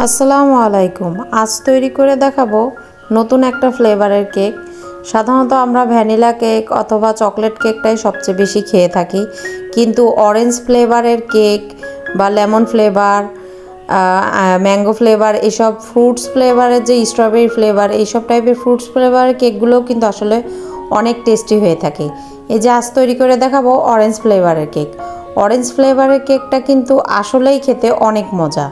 আসসালামু আলাইকুম। আজ তৈরি করে দেখাবো নতুন একটা ফ্লেভারের কেক। সাধারণত আমরা ভ্যানিলা কেক অথবা চকলেট কেকটাই সবচেয়ে বেশি খেয়ে থাকি, কিন্তু অরেঞ্জ ফ্লেভারের কেক বা লেমন ফ্লেভার, ম্যাঙ্গো ফ্লেভার, এসব ফ্রুটস ফ্লেভারের যে স্ট্রবেরি ফ্লেভার, এইসব টাইপের ফ্রুটস ফ্লেভারের কেকগুলোও কিন্তু আসলে অনেক টেস্টি হয়ে থাকে। এই যে আজ তৈরি করে দেখাবো অরেঞ্জ ফ্লেভারের কেক। অরেঞ্জ ফ্লেভারের কেকটা কিন্তু আসলেই খেতে অনেক মজা।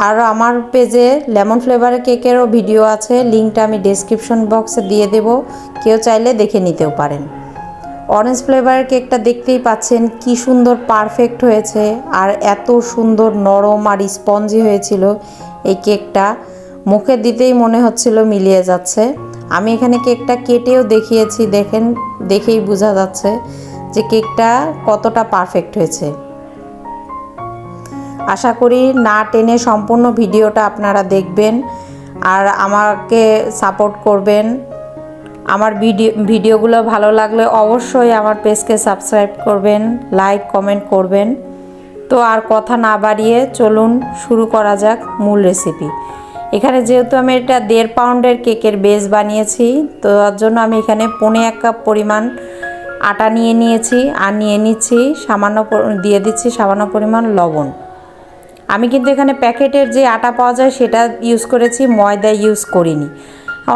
আর আমার পেজে লেমন ফ্লেভারের কেকেরও ভিডিও আছে, লিঙ্কটা আমি ডেসক্রিপশন বক্সে দিয়ে দেব, কেউ চাইলে দেখে নিতেও পারেন। অরেঞ্জ ফ্লেভারের কেকটা দেখতেই পাচ্ছেন কি সুন্দর পারফেক্ট হয়েছে, আর এত সুন্দর নরম আর স্পঞ্জি হয়েছিল এই কেকটা, মুখে দিতেই মনে হচ্ছিল মিলিয়ে যাচ্ছে। আমি এখানে কেকটা কেটেও দেখিয়েছি, দেখেন, দেখেই বোঝা যাচ্ছে যে কেকটা কতটা পারফেক্ট হয়েছে। আশা করি না টেনে সম্পূর্ণ ভিডিওটা আপনারা দেখবেন আর আমাকে সাপোর্ট করবেন। আমার ভিডিওগুলো ভালো লাগলে অবশ্যই আমার পেজকে সাবস্ক্রাইব করবেন, লাইক কমেন্ট করবেন। তো আর কথা না বাড়িয়ে চলুন শুরু করা যাক মূল রেসিপি। এখানে যেহেতু আমি এটা 1.5 পাউন্ডের কেকের বেস বানিয়েছি, তো তার জন্য আমি এখানে 1.25 কাপ পরিমাণ আটা নিয়ে নিয়েছি, আর নিয়ে নিচ্ছি দিয়ে দিচ্ছি সামান্য পরিমাণ লবণ। আমি কিন্তু এখানে প্যাকেটের যে আটা পাওয়া যায় সেটা ইউজ করেছি, ময়দা ইউজ করিনি।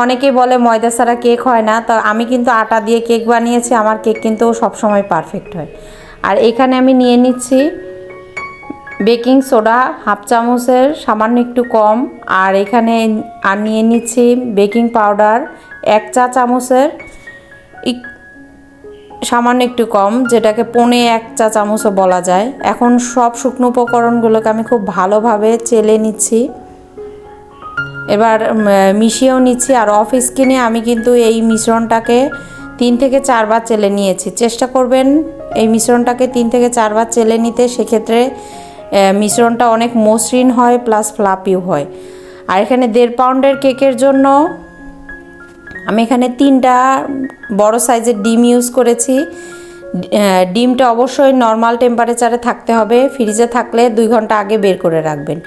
অনেকেই বলে ময়দা ছাড়া কেক হয় না, তো আমি কিন্তু আটা দিয়ে কেক বানিয়েছি, আমার কেক কিন্তু সবসময় পারফেক্ট হয়। আর এখানে আমি নিয়ে নিচ্ছি বেকিং সোডা 1/2 চামচের সামান্য একটু কম, আর এখানে আর নিয়ে নিচ্ছি বেকিং পাউডার 1 চা চামচের সামান্য একটু কম, যেটাকে 1 চা চামচও বলা যায়। এখন সব শুকনো উপকরণগুলোকে আমি খুব ভালোভাবে চেলে নিচ্ছি, এবার মিশিয়েও নিচ্ছি। আর অফ স্ক্রিনে আমি কিন্তু এই মিশ্রণটাকে 3 থেকে 4 বার চেলে নিয়েছি। চেষ্টা করবেন এই মিশ্রণটাকে 3 থেকে 4 বার চেলে নিতে, সেক্ষেত্রে মিশ্রণটা অনেক মসৃণ হয় প্লাস ফ্লাপিও হয়। আর এখানে 1.5 পাউন্ডের কেকের জন্য আমি এখানে 3টা বড় সাইজের ডিম ইউজ করেছি। ডিমটা অবশ্যই নর্মাল টেম্পারেচারে থাকতে হবে, ফ্রিজে থাকলে 2 ঘন্টা আগে বের করে রাখবেন।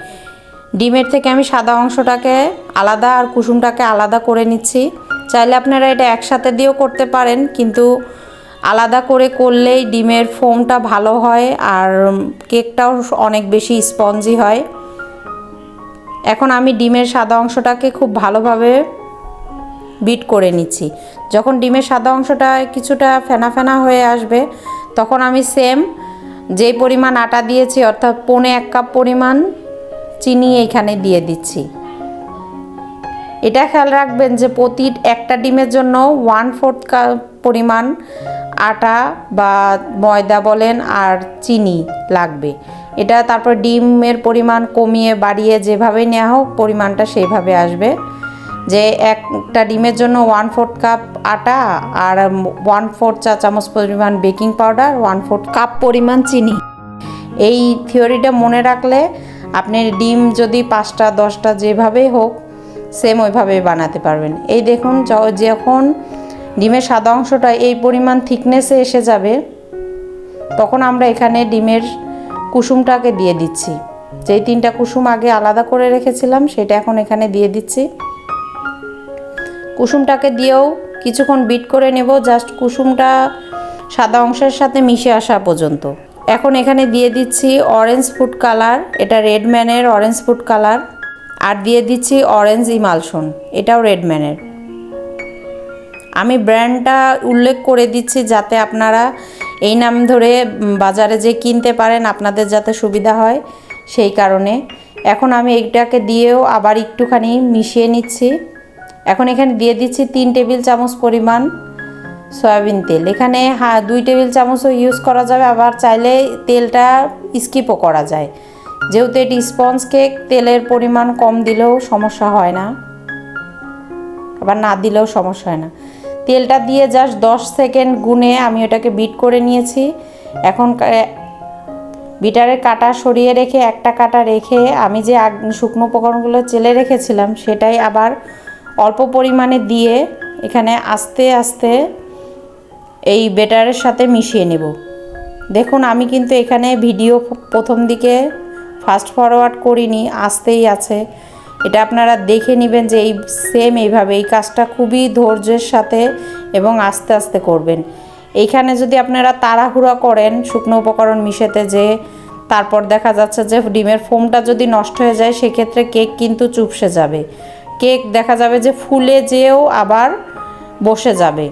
ডিমের থেকে আমি সাদা অংশটাকে আলাদা আর কুসুমটাকে আলাদা করে নিচ্ছি। চাইলে আপনারা এটা একসাথে দিয়েও করতে পারেন, কিন্তু আলাদা করে করলেই ডিমের ফোমটা ভালো হয় আর কেকটাও অনেক বেশি স্পঞ্জি হয়। এখন আমি ডিমের সাদা অংশটাকে খুব ভালোভাবে বিট করে নিচ্ছি। যখন ডিমের সাদা অংশটা কিছুটা ফেনা ফেনা হয়ে আসবে, তখন আমি সেম যেই পরিমাণ আটা দিয়েছি অর্থাৎ 1.25 কাপ পরিমাণ চিনি এখানে দিয়ে দিচ্ছি। এটা খেয়াল রাখবেন যে প্রতি একটা ডিমের জন্য 1/4 কাপ পরিমাণ আটা বা ময়দা বলেন আর চিনি লাগবে। এটা তারপর ডিমের পরিমাণ কমিয়ে বাড়িয়ে যেভাবে নেওয়া হোক পরিমাণটা সেইভাবে আসবে, যে একটা ডিমের জন্য 1/4 কাপ আটা আর 1/4 চা চামচ পরিমাণ বেকিং পাউডার, 1/4 কাপ পরিমাণ চিনি। এই থিওরিটা মনে রাখলে আপনি ডিম যদি 5টা 10টা যেভাবেই হোক সেম ওইভাবেই বানাতে পারবেন। এই দেখুন, যখন ডিমের সাদা অংশটা এই পরিমাণ থিকনেসে এসে যাবে, তখন আমরা এখানে ডিমের কুসুমটাকে দিয়ে দিচ্ছি। যেই 3টা কুসুম আগে আলাদা করে রেখেছিলাম সেটা এখন এখানে দিয়ে দিচ্ছি। কুসুমটাকে দিয়েও কিছুক্ষণ বিট করে নেব, জাস্ট কুসুমটা সাদা অংশের সাথে মিশে আসা পর্যন্ত। এখন এখানে দিয়ে দিচ্ছি অরেঞ্জ ফুড কালার, এটা রেডম্যানের অরেঞ্জ ফুড কালার, আর দিয়ে দিচ্ছি অরেঞ্জ ইমালশন, এটাও রেডম্যানের। আমি ব্র্যান্ডটা উল্লেখ করে দিচ্ছি যাতে আপনারা এই নাম ধরে বাজারে যে কিনতে পারেন, আপনাদের যাতে সুবিধা হয় সেই কারণে। এখন আমি এইটাকে দিয়েও আবার একটুখানি মিশিয়ে নিচ্ছি। এখন এখানে দিয়ে দিচ্ছি 3 টেবিল চামচ পরিমাণ সয়াবিন তেল। এখানে 2 টেবিল চামচও ইউজ করা যাবে, আবার চাইলে তেলটা স্কিপও করা যায়। যেহেতু এটি স্পঞ্জ কেক, তেলের পরিমাণ কম দিলেও সমস্যা হয় না, আবার না দিলেও সমস্যা হয় না। তেলটা দিয়ে জাস্ট 10 সেকেন্ড গুনে আমি ওটাকে বিট করে নিয়েছি। এখন বিটারের কাটা সরিয়ে রেখে একটা কাটা রেখে আমি যে শুকনো উপকরণগুলো চেলে রেখেছিলাম সেটাই আবার অল্প পরিমাণে দিয়ে এখানে আস্তে আস্তে এই ব্যাটারের সাথে মিশিয়ে নেব। দেখুন আমি কিন্তু এখানে ভিডিও প্রথম দিকে ফাস্ট ফরওয়ার্ড করিনি, আস্তেই আছে। এটা আপনারা দেখে নেবেন যে এই সেম এইভাবে এই কাজটা খুবই ধৈর্যের সাথে এবং আস্তে আস্তে করবেন। এইখানে যদি আপনারা তাড়াহুড়া করেন শুকনো উপকরণ মিশাতে, যে তারপর দেখা যাচ্ছে যে ডিমের ফোমটা যদি নষ্ট হয়ে যায়, সেক্ষেত্রে কেক কিন্তু চুপসে যাবে, কেক দেখা যাবে যে ফুলে যেও আবার বসে যাবে।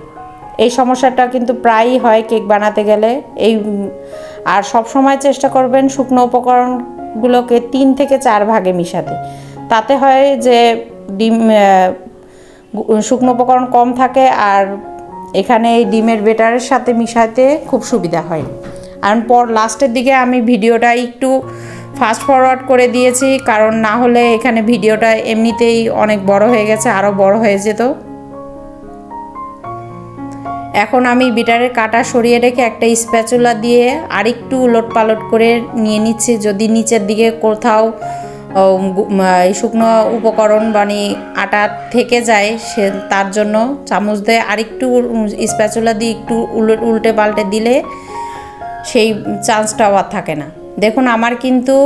এই সমস্যাটা কিন্তু প্রায়ই হয় কেক বানাতে গেলে। আর সব সময় চেষ্টা করবেন শুকনো উপকরণগুলোকে 3 থেকে 4 ভাগে মিশাতে। তাতে হয় যে ডিম শুকনো উপকরণ কম থাকে আর এখানে এই ডিমের বেটারের সাথে মিশাতে খুব সুবিধা হয়। আর লাস্টের দিকে আমি ভিডিওটা একটু ফাস্ট ফরওয়ার্ড করে দিয়েছি, কারণ না হলে এখানে ভিডিওটা এমনিতেই অনেক বড় হয়ে গেছে, আরও বড় হয়ে যেত। এখন আমি বিটারের কাটা সরিয়ে রেখে একটা স্প্যাচুলা দিয়ে আরেকটু উলটপালট করে নিয়ে নিচ্ছি। যদি নিচের দিকে কোথাও শুকনো উপকরণ মানে আটা থেকে যায়, সে তার জন্য চামচ দিয়ে আরেকটু স্প্যাচুলা দিয়ে একটু উল্টে পাল্টে দিলে সেই চান্সটাও আর থাকে না। দেখুন আমার কিন্তু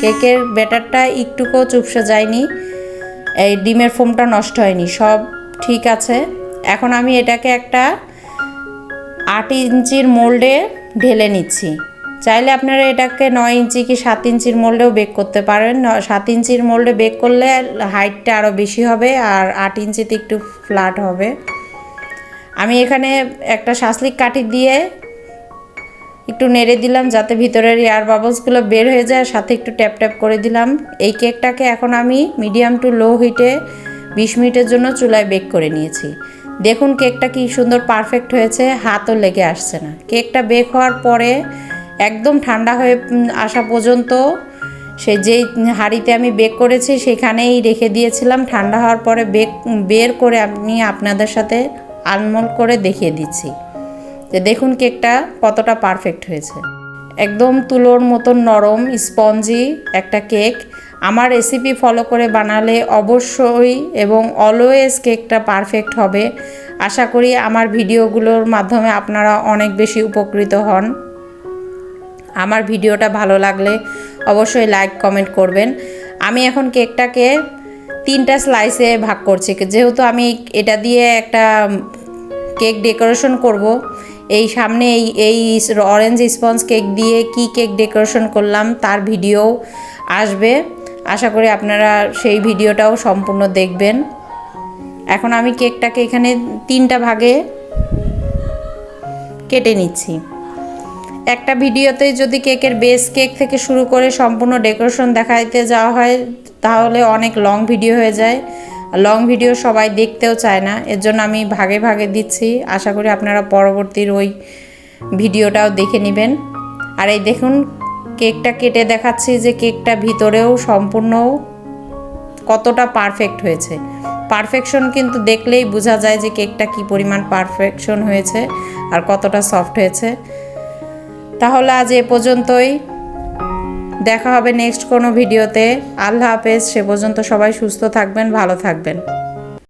কেকের ব্যাটারটা একটুকুও চুপসে যায়নি, এই ডিমের ফোমটা নষ্ট হয়নি, সব ঠিক আছে। এখন আমি এটাকে একটা 8 ইঞ্চির মোল্ডে ঢেলে নিচ্ছি। চাইলে আপনারা এটাকে 9 ইঞ্চি কি 7 ইঞ্চির মোল্ডেও বেক করতে পারেন। 7 ইঞ্চির মোল্ডে বেক করলে হাইটটা আরও বেশি হবে আর 8 ইঞ্চিতে একটু ফ্ল্যাট হবে। আমি এখানে একটা শাসলিক কাঠি দিয়ে একটু নেড়ে দিলাম যাতে ভিতরের এয়ার বাবলসগুলো বের হয়ে যায়, সাথে একটু ট্যাপ ট্যাপ করে দিলাম। এই কেকটাকে এখন আমি মিডিয়াম টু লো হিটে 20 মিনিটের জন্য চুলায় বেক করে নিয়েছি। দেখুন কেকটা কি সুন্দর পারফেক্ট হয়েছে, হাতও লেগে আসছে না। কেকটা বেক হওয়ার পরে একদম ঠান্ডা হয়ে আসা পর্যন্ত সেই যেই হাঁড়িতে আমি বেক করেছি সেখানেই রেখে দিয়েছিলাম। ঠান্ডা হওয়ার পরে বের করে আমি আপনাদের সাথে আনমোল্ড করে দেখিয়ে দিচ্ছি যে দেখুন কেকটা কতটা পারফেক্ট হয়েছে। একদম তুলোর মতন নরম স্পঞ্জি একটা কেক। আমার রেসিপি ফলো করে বানালে অবশ্যই এবং অলওয়েজ কেকটা পারফেক্ট হবে। আশা করি আমার ভিডিওগুলোর মাধ্যমে আপনারা অনেক বেশি উপকৃত হন। আমার ভিডিওটা ভালো লাগলে অবশ্যই লাইক কমেন্ট করবেন। আমি এখন কেকটাকে 3টা স্লাইসে ভাগ করছি, যেহেতু আমি এটা দিয়ে একটা কেক ডেকোরেশন করব। এই সামনে এই অরেঞ্জ স্পঞ্জ কেক দিয়ে কি কেক ডেকোরেশন করলাম তার ভিডিও আসবে, আশা করি আপনারা সেই ভিডিওটাও সম্পূর্ণ দেখবেন। এখন আমি কেকটাকে এখানে 3টা ভাগে কেটে নিচ্ছি। একটা ভিডিওতে যদি কেকের বেস কেক থেকে শুরু করে সম্পূর্ণ ডেকোরেশন দেখাইতে যাওয়া হয় তাহলে অনেক লং ভিডিও হয়ে যায়। লং ভিডিও সবাই দেখতেও চায় না, এর জন্য আমি ভাগে ভাগে দিচ্ছি। আশা করি আপনারা পরবর্তীর ওই ভিডিওটাও দেখে নেবেন। আর এই দেখুন কেকটা কেটে দেখাচ্ছি যে কেকটা ভিতরেও সম্পূর্ণ কতটা পারফেক্ট হয়েছে। পারফেকশন কিন্তু দেখলেই বোঝা যায় যে কেকটা কি পরিমাণ পারফেকশন হয়েছে আর কতটা সফট হয়েছে। তাহলে আজ এ পর্যন্তই, দেখা হবে নেক্সট কোনো ভিডিওতে। আল্লাহ হাফেজ। সে পর্যন্ত সবাই সুস্থ থাকবেন, ভালো থাকবেন।